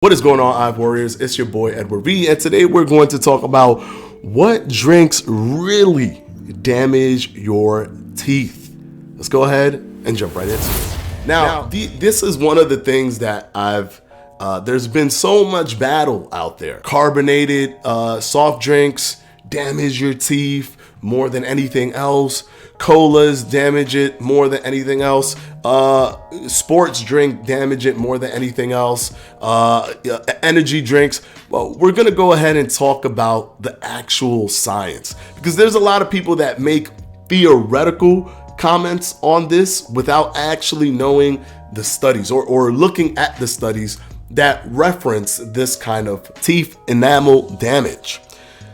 What is going on, Ive Warriors? It's your boy Edward V, and today we're going to talk about what drinks really damage your teeth. Let's go ahead and jump right into it. Now, this is one of the things that there's been so much battle out there. Carbonated soft drinks damage your teeth more than anything else. Colas damage it more than anything else. Sports drink damage it more than anything else. Energy drinks. Well, we're gonna go ahead and talk about the actual science, because there's a lot of people that make theoretical comments on this without actually knowing the studies or looking at the studies that reference this kind of teeth enamel damage.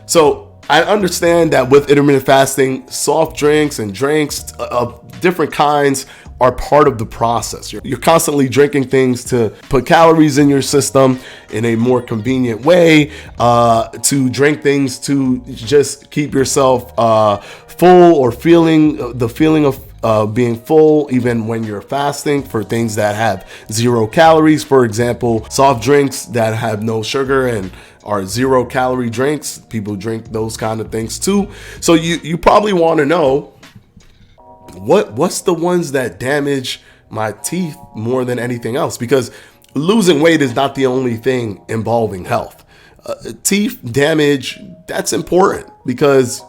So I understand that with intermittent fasting, soft drinks and drinks of different kinds are part of the process. You're constantly drinking things to put calories in your system in a more convenient way, to drink things to just keep yourself full or feeling the feeling of being full even when you're fasting, for things that have 0 calories. For example, soft drinks that have no sugar and are 0 calorie drinks. People drink those kind of things too. So you probably want to know what's the ones that damage my teeth more than anything else, because losing weight is not the only thing involving health. Teeth damage, that's important, because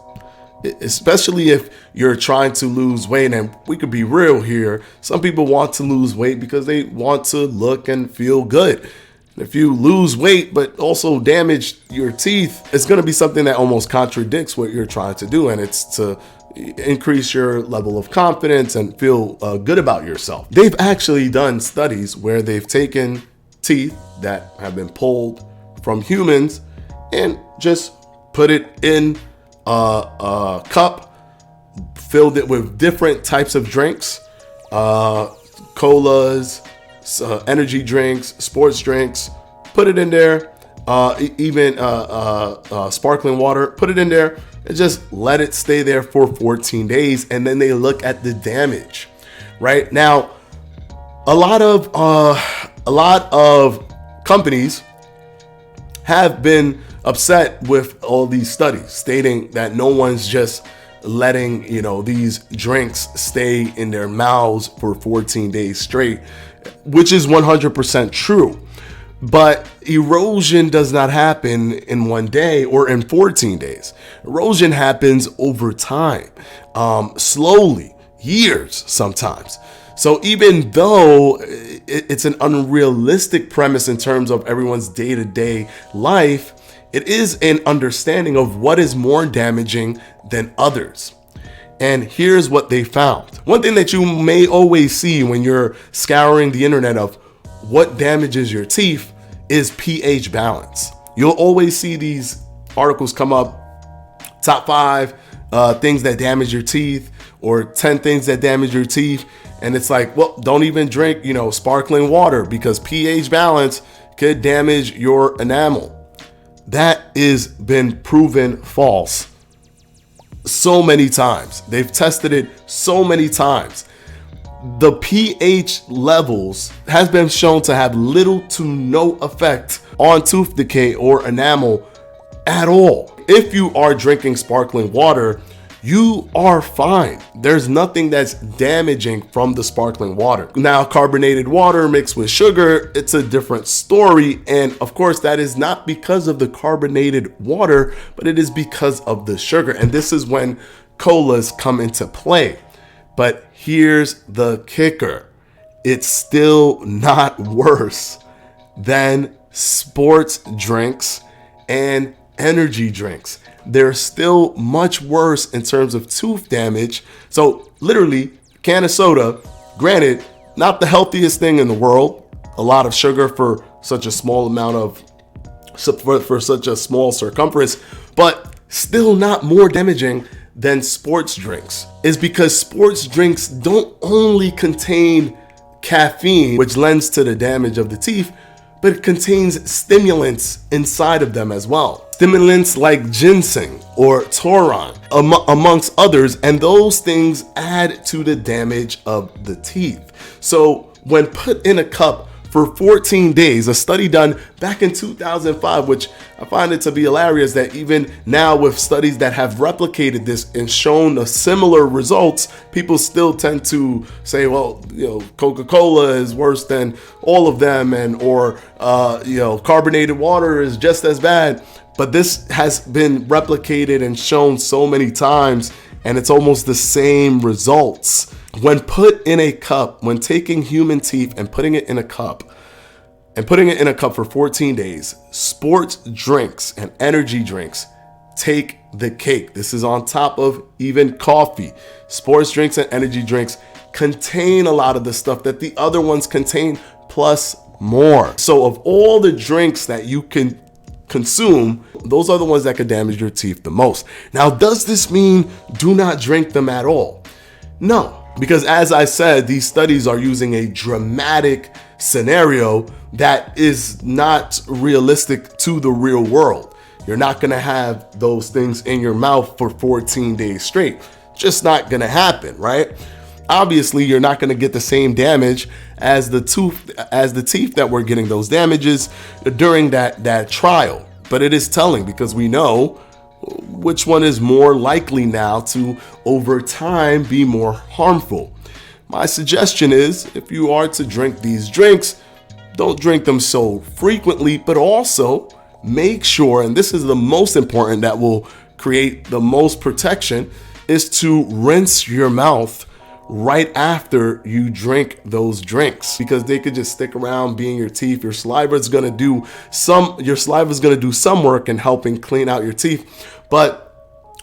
especially if you're trying to lose weight, and we could be real here, some people want to lose weight because they want to look and feel good. If you lose weight but also damage your teeth, it's going to be something that almost contradicts what you're trying to do, and it's to increase your level of confidence and feel good about yourself. They've actually done studies where they've taken teeth that have been pulled from humans and just put it in a cup, filled it with different types of drinks, colas, energy drinks, sports drinks, put it in there, even sparkling water, put it in there, and just let it stay there for 14 days. And then they look at the damage. Right now, a lot of companies have been upset with all these studies stating that no one's just letting these drinks stay in their mouths for 14 days straight, which is 100% true. But erosion does not happen in one day or in 14 days. Erosion happens over time, slowly, years sometimes. So even though it's an unrealistic premise in terms of everyone's day-to-day life, it is an understanding of what is more damaging than others. And here's what they found. One thing that you may always see when you're scouring the internet of what damages your teeth is pH balance. You'll always see these articles come up, top 5 things that damage your teeth, or 10 things that damage your teeth. And it's like, well, don't even drink, sparkling water, because pH balance could damage your enamel. That is been proven false so many times. They've tested it so many times. The pH levels has been shown to have little to no effect on tooth decay or enamel at all. If you are drinking sparkling water, you are fine. There's nothing that's damaging from the sparkling water. Now, carbonated water mixed with sugar, it's a different story. And of course, that is not because of the carbonated water, but it is because of the sugar. And this is when colas come into play. But here's the kicker. It's still not worse than sports drinks and energy drinks. They're still much worse in terms of tooth damage. So literally, can of soda, granted, not the healthiest thing in the world. A lot of sugar for such a small amount of, for such a small circumference, but still not more damaging than sports drinks. Is because sports drinks don't only contain caffeine, which lends to the damage of the teeth, but it contains stimulants inside of them as well. Stimulants like ginseng or taurine, amongst others, and those things add to the damage of the teeth. So when put in a cup for 14 days. A study done back in 2005, which I find it to be hilarious that even now with studies that have replicated this and shown a similar results, people still tend to say, well, Coca-Cola is worse than all of them, or carbonated water is just as bad. But this has been replicated and shown so many times, and it's almost the same results. When put in a cup, when taking human teeth and putting it in a cup, for 14 days, sports drinks and energy drinks take the cake. This is on top of even coffee. Sports drinks and energy drinks contain a lot of the stuff that the other ones contain, plus more. So of all the drinks that you can consume, those are the ones that could damage your teeth the most. Now, does this mean do not drink them at all? No, because as I said, these studies are using a dramatic scenario that is not realistic to the real world. You're not going to have those things in your mouth for 14 days straight. Just not going to happen, right? Obviously, you're not going to get the same damage as the teeth that were getting those damages during that trial. But it is telling, because we know which one is more likely now to, over time, be more harmful. My suggestion is, if you are to drink these drinks, don't drink them so frequently, but also make sure, and this is the most important, that will create the most protection, is to rinse your mouth right after you drink those drinks, because they could just stick around being your teeth. Your saliva is going to do some work in helping clean out your teeth. But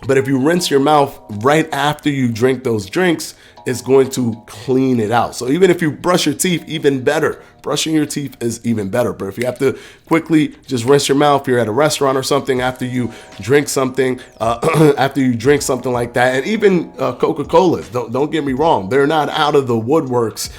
if you rinse your mouth right after you drink those drinks, it's going to clean it out. So even if you brush your teeth, even better. Brushing your teeth is even better. But if you have to quickly just rinse your mouth, you're at a restaurant or something, after you drink something, like that, and even Coca-Colas, don't get me wrong, they're not out of the woodworks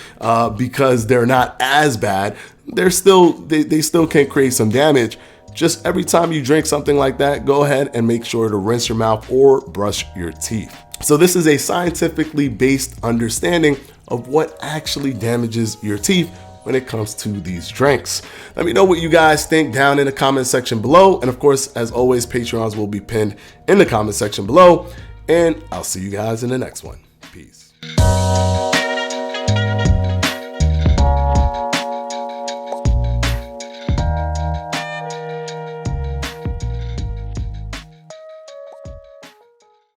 because they're not as bad. They still can create some damage. Just every time you drink something like that, go ahead and make sure to rinse your mouth or brush your teeth. So this is a scientifically based understanding of what actually damages your teeth when it comes to these drinks. Let me know what you guys think down in the comment section below. And of course, as always, Patreons will be pinned in the comment section below. And I'll see you guys in the next one. Peace.